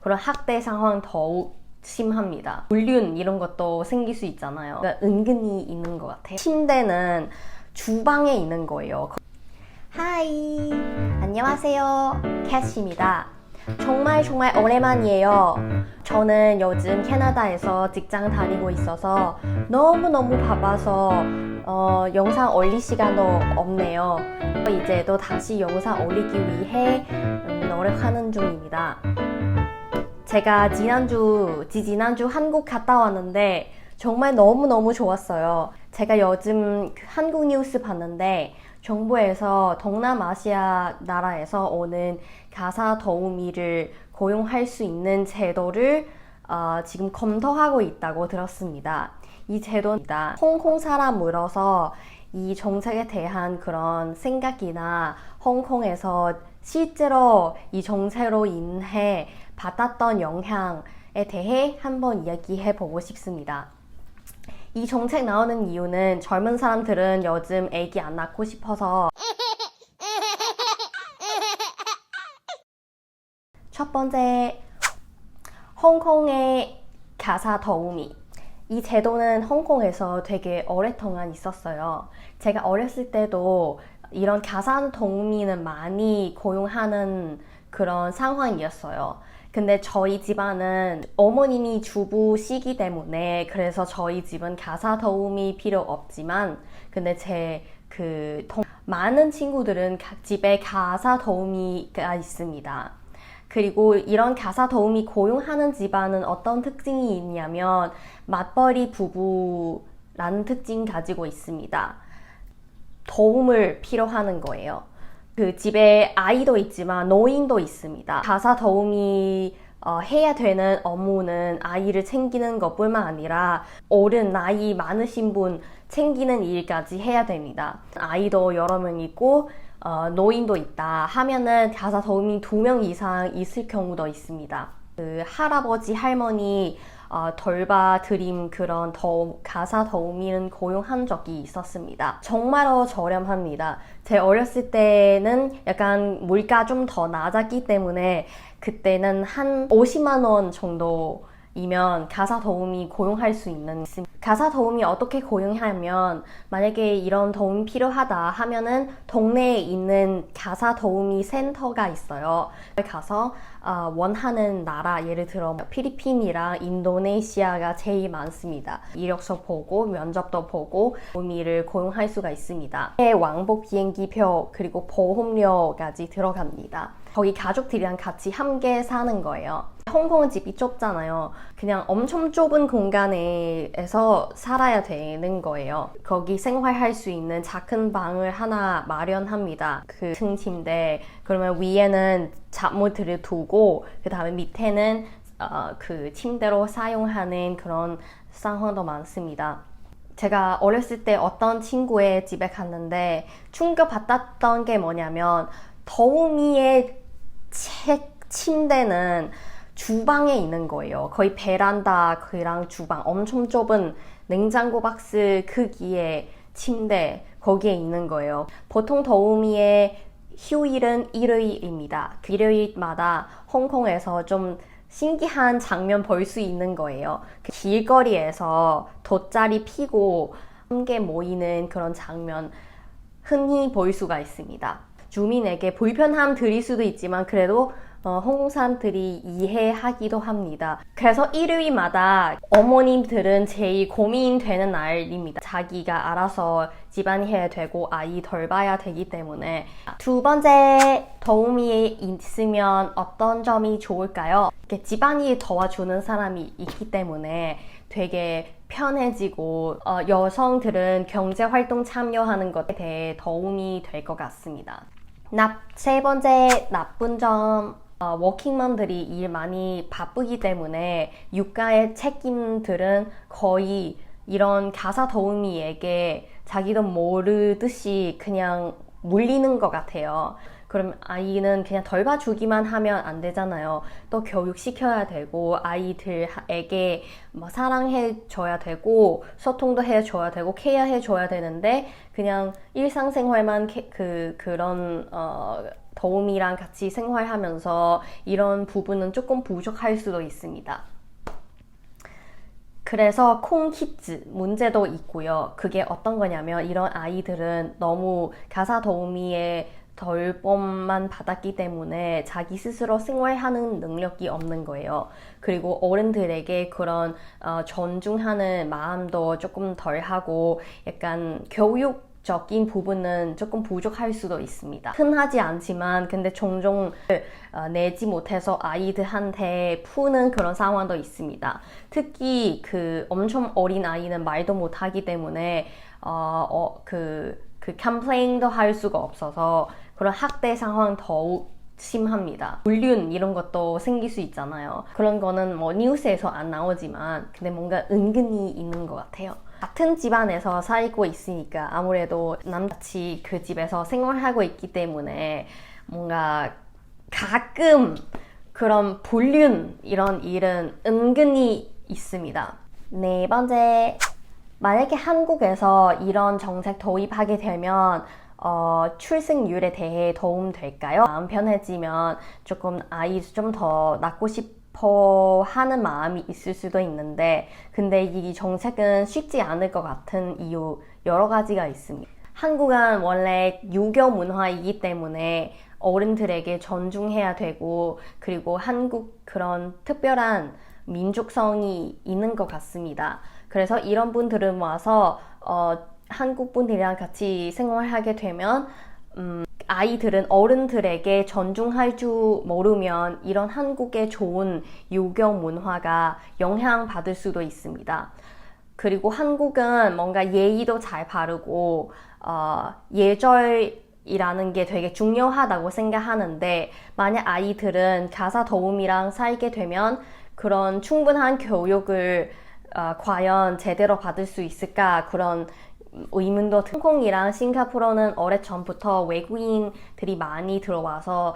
그런 학대 상황 더욱 심합니다. 불륜 이런 것도 생길 수 있잖아요. 그러니까 은근히 있는 것 같아요. 침대는 주방에 있는 거예요. 하이, 안녕하세요. 캐시입니다. 정말 오랜만이에요. 저는 요즘 캐나다에서 직장 다니고 있어서 너무너무 바빠서 영상 올릴 시간도 없네요. 이제 또 다시 영상 올리기 위해 노력하는 중입니다. 제가 지난주 한국 갔다 왔는데 정말 너무너무 좋았어요. 제가 요즘 한국 뉴스 봤는데 정부에서 동남아시아 나라에서 오는 가사 도우미를 고용할 수 있는 제도를 지금 검토하고 있다고 들었습니다. 이 제도입니다. 홍콩 사람으로서 이 정책에 대한 그런 생각이나 홍콩에서 실제로 이 정책으로 인해 받았던 영향에 대해 한번 이야기해 보고 싶습니다. 이 정책 나오는 이유는 젊은 사람들은 요즘 아기 안 낳고 싶어서 첫 번째, 홍콩의 가사 도우미. 이 제도는 홍콩에서 되게 오랫동안 있었어요. 제가 어렸을 때도 이런 가사 도우미는 많이 고용하는 그런 상황이었어요. 근데 저희 집안은 어머님이 주부시기 때문에 그래서 저희 집은 가사 도우미 필요 없지만 근데 많은 친구들은 각 집에 가사 도우미가 있습니다. 그리고 이런 가사 도우미 고용하는 집안은 어떤 특징이 있냐면 맞벌이 부부라는 특징 가지고 있습니다. 도움을 필요하는 거예요. 그 집에 아이도 있지만 노인도 있습니다. 가사 도우미 해야 되는 업무는 아이를 챙기는 것뿐만 아니라 어른 나이 많으신 분 챙기는 일까지 해야 됩니다. 아이도 여러 명 있고 노인도 있다 하면은 가사 도우미 2명 이상 있을 경우도 있습니다. 그 할아버지 할머니 돌봐드림 그런 가사 도우미는 고용한 적이 있었습니다. 정말로 저렴합니다. 제 어렸을 때는 약간 물가 좀 더 낮았기 때문에 그때는 한 50만 원 정도이면 가사 도우미 고용할 수 있는. 가사 도우미 어떻게 고용하면 만약에 이런 도움이 필요하다 하면은 동네에 있는 가사 도우미 센터가 있어요. 가서 원하는 나라, 예를 들어 필리핀이랑 인도네시아가 제일 많습니다. 이력서 보고 면접도 보고 도우미를 고용할 수가 있습니다. 왕복 비행기표 그리고 보험료까지 들어갑니다. 거기 가족들이랑 같이 함께 사는 거예요. 홍콩은 집이 좁잖아요. 그냥 엄청 좁은 공간에서 살아야 되는 거예요. 거기 생활할 수 있는 작은 방을 하나 마련합니다. 그 층 침대. 그러면 위에는 잡무들을 두고 그 다음에 밑에는 그 침대로 사용하는 그런 상황도 많습니다. 제가 어렸을 때 어떤 친구의 집에 갔는데 충격받았던 게 뭐냐면 도우미의 침대는 주방에 있는 거예요. 거의 베란다랑 주방, 엄청 좁은 냉장고 박스 크기의 침대 거기에 있는 거예요. 보통 도우미의 휴일은 일요일입니다. 그 일요일마다 홍콩에서 좀 신기한 장면 볼 수 있는 거예요. 그 길거리에서 돗자리 피고 함께 모이는 그런 장면 흔히 볼 수가 있습니다. 주민에게 불편함 드릴 수도 있지만 그래도 홍콩 사람들이 이해하기도 합니다. 그래서 일요일마다 어머님들은 제일 고민되는 날입니다. 자기가 알아서 집안일 해야 되고 아이 돌봐야 되기 때문에. 두 번째, 도우미 있으면 어떤 점이 좋을까요? 집안일 도와주는 사람이 있기 때문에 되게 편해지고 여성들은 경제활동 참여하는 것에 대해 도움이 될 것 같습니다. 세 번째 나쁜 점, 워킹맘들이 일 많이 바쁘기 때문에 육아의 책임들은 거의 이런 가사 도우미에게 자기도 모르듯이 그냥 물리는 것 같아요. 그럼 아이는 그냥 덜 봐주기만 하면 안 되잖아요. 또 교육시켜야 되고 아이들에게 뭐 사랑해줘야 되고 소통도 해줘야 되고 케어해줘야 되는데 그냥 일상생활만 그런 도우미랑 같이 생활하면서 이런 부분은 조금 부족할 수도 있습니다. 그래서 콩키즈 문제도 있고요. 그게 어떤 거냐면 이런 아이들은 너무 가사 도우미의 돌봄만 받았기 때문에 자기 스스로 생활하는 능력이 없는 거예요. 그리고 어른들에게 그런 존중하는 마음도 조금 덜하고 약간 교육적인 부분은 조금 부족할 수도 있습니다. 흔하지 않지만 근데 종종 내지 못해서 아이들한테 푸는 그런 상황도 있습니다. 특히 그 엄청 어린 아이는 말도 못하기 때문에 컴플레인도 할 수가 없어서 그런 학대 상황 더욱 심합니다. 불륜 이런 것도 생길 수 있잖아요. 그런 거는 뭐 뉴스에서 안 나오지만 근데 뭔가 은근히 있는 것 같아요. 같은 집안에서 살고 있으니까 아무래도 남같이 그 집에서 생활하고 있기 때문에 뭔가 가끔 그런 불륜 이런 일은 은근히 있습니다. 네 번째, 만약에 한국에서 이런 정책 도입하게 되면 출생률에 대해 도움 될까요? 마음 편해지면 조금 아이 좀 더 낳고 싶어 하는 마음이 있을 수도 있는데 근데 이 정책은 쉽지 않을 것 같은 이유 여러 가지가 있습니다. 한국은 원래 유교 문화이기 때문에 어른들에게 존중해야 되고 그리고 한국 그런 특별한 민족성이 있는 것 같습니다. 그래서 이런 분들은 와서 한국 분들이랑 같이 생활하게 되면 아이들은 어른들에게 존중할 줄 모르면 이런 한국의 좋은 유교 문화가 영향받을 수도 있습니다. 그리고 한국은 뭔가 예의도 잘 바르고 예절이라는 게 되게 중요하다고 생각하는데 만약 아이들은 가사 도우미랑 살게 되면 그런 충분한 교육을 과연 제대로 받을 수 있을까 그런 의문도 홍콩이랑 싱가포르는 오래전부터 외국인들이 많이 들어와서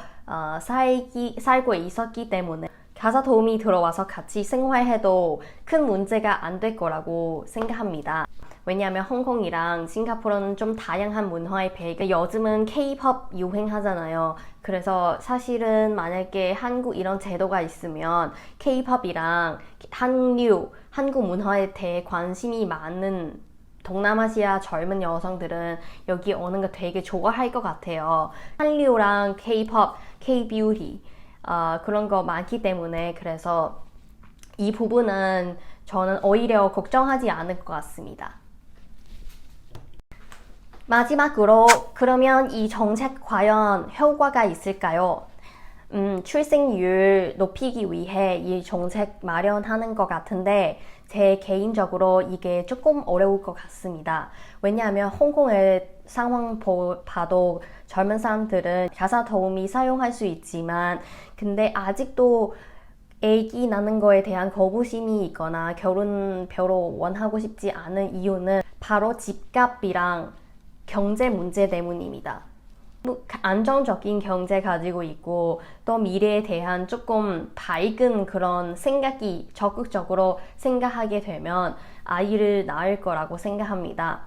살고 있었기 때문에 가사 도우미 들어와서 같이 생활해도 큰 문제가 안 될 거라고 생각합니다. 왜냐하면 홍콩이랑 싱가포르는 좀 다양한 문화의 배경 요즘은 K-pop 유행하잖아요. 그래서 사실은 만약에 한국 이런 제도가 있으면 K-pop이랑 한국 문화에 대해 관심이 많은 동남아시아 젊은 여성들은 여기 오는 거 되게 좋아할 것 같아요. 한류랑 K-pop, K-beauty 그런 거 많기 때문에 그래서 이 부분은 저는 오히려 걱정하지 않을 것 같습니다. 마지막으로 그러면 이 정책 과연 효과가 있을까요? 출생률 높이기 위해 이 정책 마련하는 것 같은데 제 개인적으로 이게 조금 어려울 것 같습니다. 왜냐하면 홍콩의 상황 봐도 젊은 사람들은 가사 도우미 사용할 수 있지만 근데 아직도 아기 낳는 거에 대한 거부심이 있거나 결혼 별로 원하고 싶지 않은 이유는 바로 집값이랑 경제 문제 때문입니다. 안정적인 경제 가지고 있고 또 미래에 대한 조금 밝은 그런 생각이 적극적으로 생각하게 되면 아이를 낳을 거라고 생각합니다.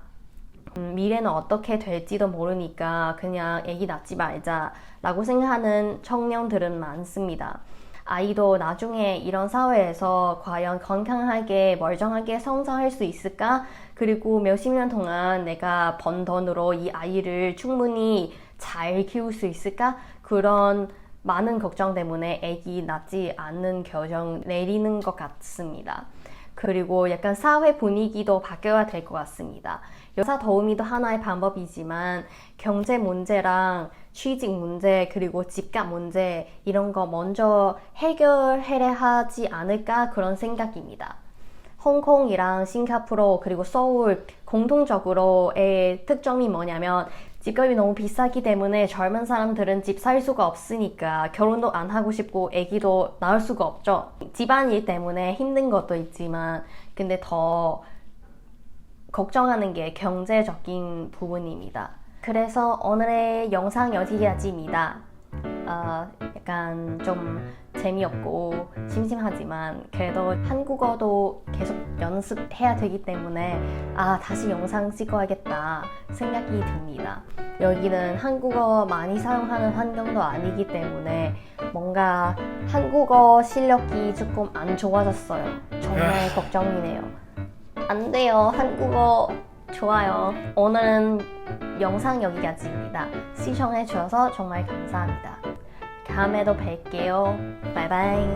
미래는 어떻게 될지도 모르니까 그냥 아기 낳지 말자 라고 생각하는 청년들은 많습니다. 아이도 나중에 이런 사회에서 과연 건강하게 멀쩡하게 성장할 수 있을까? 그리고 몇십 년 동안 내가 번 돈으로 이 아이를 충분히 잘 키울 수 있을까? 그런 많은 걱정 때문에 아기 낳지 않는 결정 내리는 것 같습니다. 그리고 약간 사회 분위기도 바뀌어야 될 것 같습니다. 여사 도우미도 하나의 방법이지만 경제 문제랑 취직 문제 그리고 집값 문제 이런 거 먼저 해결해야 하지 않을까 그런 생각입니다. 홍콩이랑 싱가포르 그리고 서울 공통적으로의 특징이 뭐냐면 집값이 너무 비싸기 때문에 젊은 사람들은 집 살 수가 없으니까 결혼도 안 하고 싶고 아기도 낳을 수가 없죠. 집안일 때문에 힘든 것도 있지만 근데 더 걱정하는 게 경제적인 부분입니다. 그래서 오늘의 영상 여기까지입니다. 약간 좀 재미없고 심심하지만 그래도 한국어도 계속 연습해야 되기 때문에 다시 영상 찍어야겠다 생각이 듭니다. 여기는 한국어 많이 사용하는 환경도 아니기 때문에 뭔가 한국어 실력이 조금 안 좋아졌어요. 정말 걱정이네요. 안 돼요. 한국어 좋아요. 오늘은 영상 여기까지입니다. 시청해 주셔서 정말 감사합니다. 다음에도 뵐게요. 바이바이.